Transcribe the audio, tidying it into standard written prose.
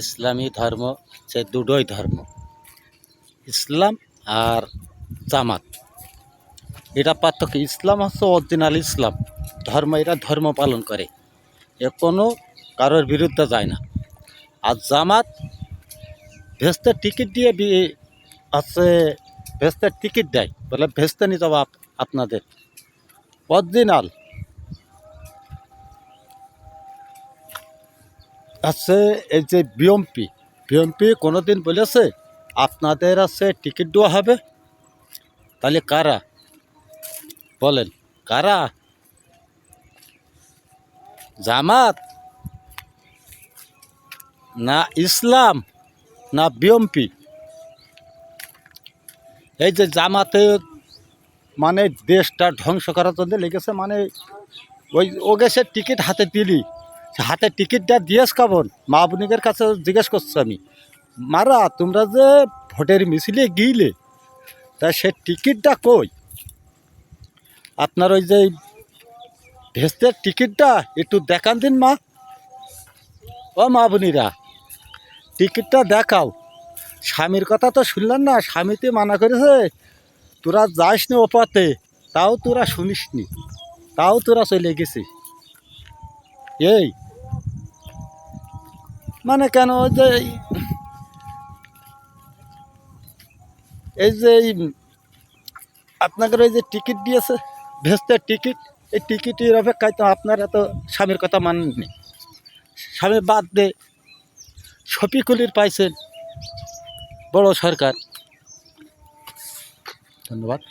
ইসলামী ধর্ম সে দুটোই ধর্ম, ইসলাম আর জামাত। এটা পার্থক্য। ইসলাম হচ্ছে অরিজিনাল ইসলাম ধর্ম, এরা ধর্ম পালন করে, এ কোনো কারোর বিরুদ্ধে যায় না। আর জামাত ভেস্তের টিকিট দিয়ে হচ্ছে ভেস্তের টিকিট দেয়, বলে ভেস্তে নিয়ে যাবো আপনাদের। অরিজিনাল আছে এই যে বিএমপি কোনোদিন বলেছে আপনাদের আছে টিকিট দেওয়া হবে? তাহলে কারা বলেন, কারা? জামাত না ইসলাম না বিএমপি? এই যে জামাতে মানে দেশটা ধ্বংস করার জন্য লেগেছে, মানে ও গেছে টিকিট হাতে দিলি, হাতে টিকিটটা দিয়েছ কেমন? মা বোনিকের কাছে জিজ্ঞেস করছি আমি, মারা তোমরা যে ভোটের মিছিলে গিয়েলে তা সে টিকিটটা কই? আপনার ওই যে ভেস্তের টিকিটটা একটু দেখান দিন মা, ও মা বোনিরা, টিকিটটা দেখাও। স্বামীর কথা তো শুনলেন না, স্বামীতে মানা করেছে তোরা যাস নি ও পথে, তাও তোরা শুনিস নি, তাও তোরা চলে গেছিস। এই মানে কেন যে এই যে আপনাদের ওই যে টিকিট দিয়েছে ভেস্তের টিকিট, এই টিকিটের অপেক্ষায় তো আপনারা তো স্বামীর কথা মানেননি। স্বামী বাদ দে শফিকুলির পাইছেন বড় সরকার। ধন্যবাদ।